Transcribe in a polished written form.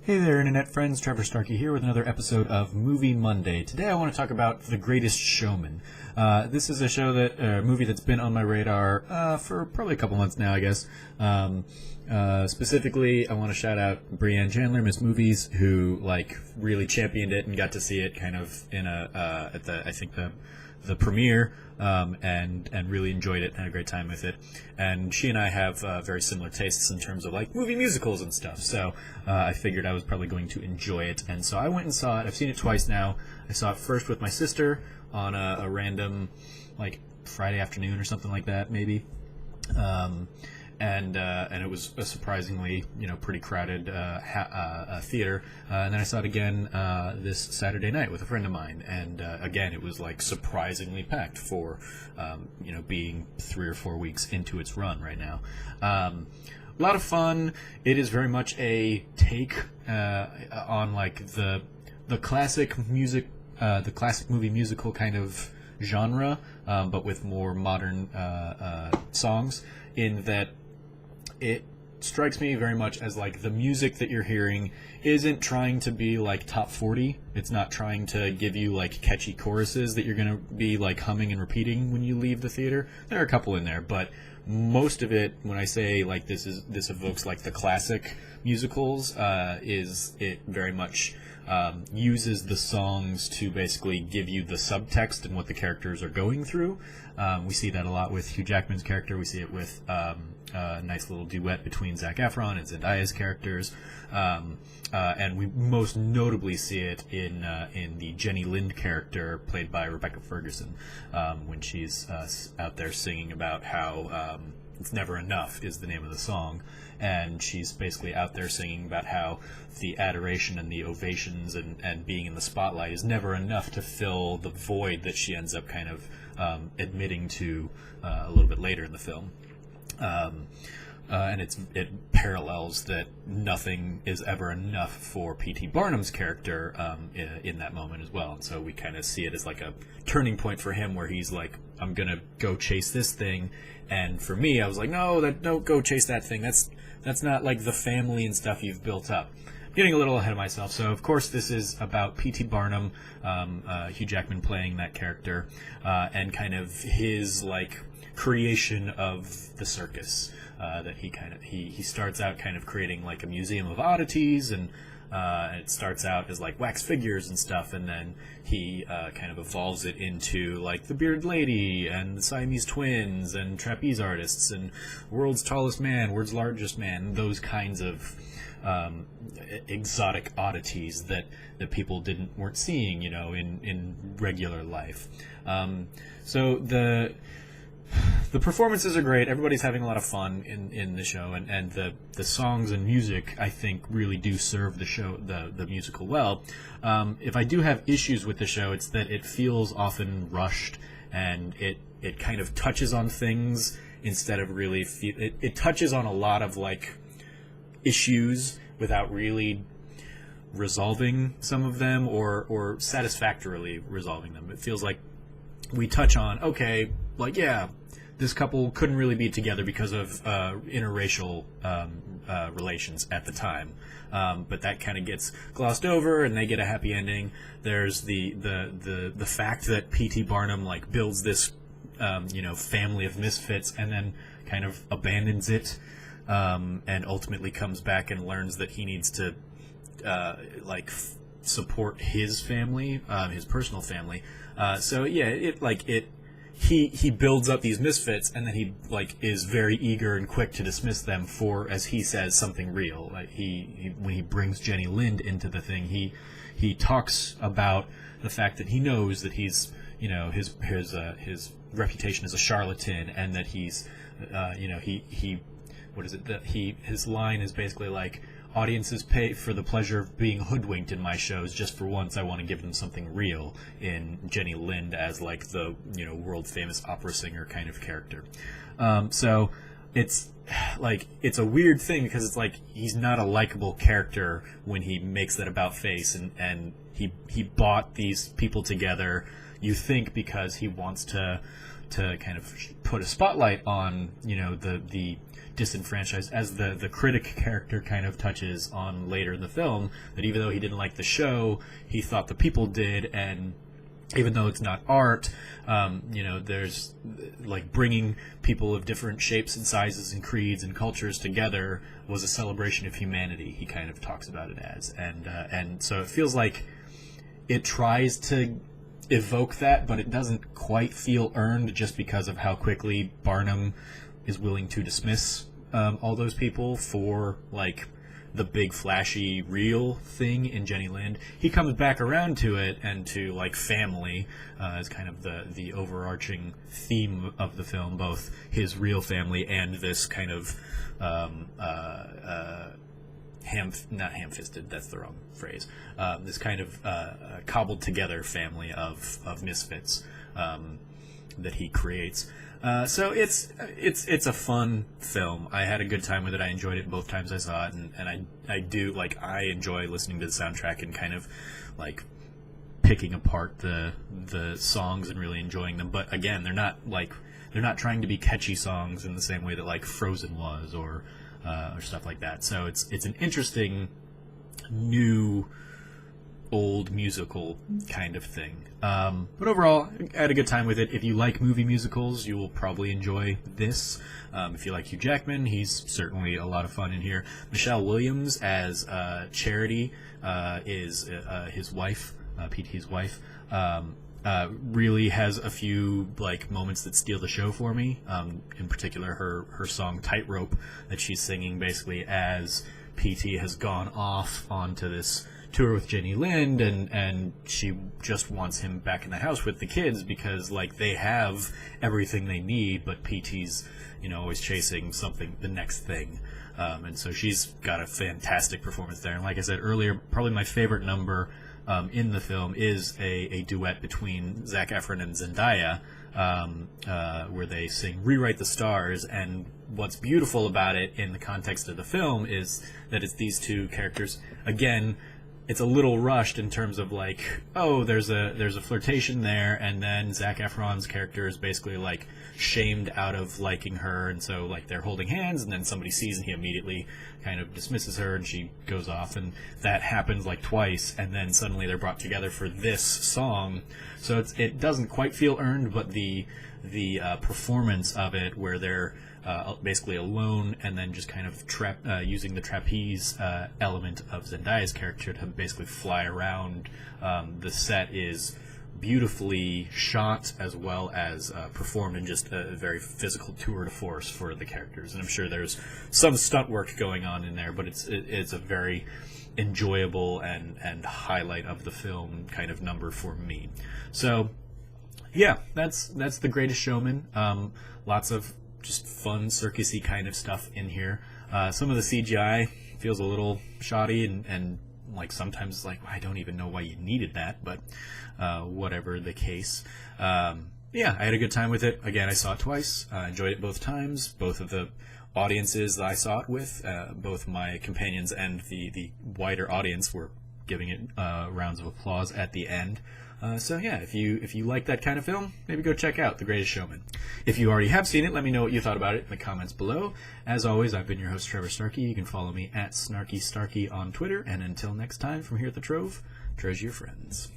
Hey there, Internet friends. Trevor Starkey here with another episode of Movie Monday. Today I want to talk about The Greatest Showman. This is a movie that's been on my radar for probably a couple months now, I guess. Specifically, I want to shout out Brianne Chandler, Miss Movies, who really championed it and got to see it kind of in at the premiere, and really enjoyed it and had a great time with it. And she and I have very similar tastes in terms of movie musicals and stuff, so I figured I was probably going to enjoy it. And so I went and saw it. I've seen it twice now. I saw it first with my sister on a random Friday afternoon or something like that, maybe. And it was a surprisingly, pretty crowded theater. And then I saw it again this Saturday night with a friend of mine, and again it was surprisingly packed for being 3 or 4 weeks into its run right now. A lot of fun. It is very much a take on the classic music, the classic movie musical kind of genre, but with more modern songs. In that, it strikes me very much as the music that you're hearing isn't trying to be top 40. It's not trying to give you catchy choruses that you're going to be humming and repeating when you leave the theater. There are a couple in there, but most of it, when I say this evokes the classic musicals, is it very much uses the songs to basically give you the subtext and what the characters are going through. We see that a lot with Hugh Jackman's character. We see it with a nice little duet between Zac Efron and Zendaya's characters. And we most notably see it in the Jenny Lind character played by Rebecca Ferguson, when she's out there singing about how It's Never Enough is the name of the song, and she's basically out there singing about how the adoration and the ovations and being in the spotlight is never enough to fill the void that she ends up kind of admitting to a little bit later in the film. And it parallels that nothing is ever enough for P.T. Barnum's character in that moment as well. And so we kind of see it as a turning point for him, where he's I'm going to go chase this thing. And for me, I was no, don't go chase that thing. That's not the family and stuff you've built up. Getting a little ahead of myself. So, of course, this is about P.T. Barnum, Hugh Jackman playing that character, and kind of his creation of the circus. That he starts out kind of creating a museum of oddities, and it starts out as wax figures and stuff, and then he kind of evolves it into the Bearded Lady and the Siamese Twins and trapeze artists and world's tallest man, world's largest man, those kinds of exotic oddities that people weren't seeing in regular life. So the performances are great. Everybody's having a lot of fun in the show, and the songs and music, I think, really do serve the show, the musical well. If I do have issues with the show, it's that it feels often rushed, and it kind of touches on things instead of really it touches on a lot of issues without really resolving some of them or satisfactorily resolving them. It feels like we touch on, okay, this couple couldn't really be together because of interracial relations at the time, but that kind of gets glossed over, and they get a happy ending. There's the fact that P.T. Barnum builds this family of misfits and then kind of abandons it, and ultimately comes back and learns that he needs to support his family, his personal family. He builds up these misfits, and then he is very eager and quick to dismiss them for, as he says, something real. He when he brings Jenny Lind into the thing, he talks about the fact that he knows that he's his reputation as a charlatan, and that he's his line is basically audiences pay for the pleasure of being hoodwinked in my shows. Just for once, I want to give them something real in Jenny Lind as the world famous opera singer kind of character. So it's it's a weird thing, because it's he's not a likable character when he makes that about face, and he bought these people together, you think, because he wants to kind of put a spotlight on the disenfranchised, as the critic character kind of touches on later in the film, that even though he didn't like the show, he thought the people did, and even though it's not art, there's like bringing people of different shapes and sizes and creeds and cultures together was a celebration of humanity. He kind of talks about it as, and so it feels like it tries to evoke that, but it doesn't quite feel earned, just because of how quickly Barnum is willing to dismiss all those people for like the big flashy real thing in Jenny Lind. He comes back around to it, and to like family as kind of the overarching theme of the film, both his real family and this kind of not ham-fisted, that's the wrong phrase, this kind of cobbled together family of misfits that he creates. So it's a fun film. I had a good time with it. I enjoyed it both times I saw it, and I enjoy listening to the soundtrack and kind of like picking apart the songs and really enjoying them. But again, they're not trying to be catchy songs in the same way that like Frozen was, or stuff like that. So it's an interesting new old musical kind of thing. But overall, I had a good time with it. If you like movie musicals, you will probably enjoy this. If you like Hugh Jackman, he's certainly a lot of fun in here. Michelle Williams as Charity is his wife, P.T.'s wife. Really has a few like moments that steal the show for me. In particular, her song "Tightrope" that she's singing basically as P.T. has gone off onto this tour with Jenny Lind, and she just wants him back in the house with the kids, because like they have everything they need, but P.T.'s always chasing something, the next thing. And so she's got a fantastic performance there. And like I said earlier, probably my favorite number in the film is a duet between Zac Efron and Zendaya, where they sing "Rewrite the Stars." And what's beautiful about it in the context of the film is that it's these two characters. Again, it's a little rushed in terms of like, oh, there's a flirtation there, and then Zac Efron's character is basically like shamed out of liking her, and so like they're holding hands, and then somebody sees and he immediately kind of dismisses her, and she goes off, and that happens like twice, and then suddenly they're brought together for this song. So it doesn't quite feel earned, but the performance of it, where they're basically alone, and then just kind of using the trapeze element of Zendaya's character to basically fly around the set, is beautifully shot as well as performed in just a very physical tour de force for the characters. And I'm sure there's some stunt work going on in there, but it's a very enjoyable and highlight of the film kind of number for me. So yeah, that's The Greatest Showman. Lots of just fun circusy kind of stuff in here. Some of the CGI feels a little shoddy, and like sometimes like I don't even know why you needed that, but whatever the case. Yeah, I had a good time with it. Again, I saw it twice. Enjoyed it both times. Both of the audiences that I saw it with, both my companions and the wider audience, were giving it rounds of applause at the end. So yeah, if you like that kind of film, maybe go check out The Greatest Showman. If you already have seen it, let me know what you thought about it in the comments below. As always, I've been your host, Trevor Starkey. You can follow me at SnarkyStarkey on Twitter. And until next time, from here at the Trove, treasure your friends.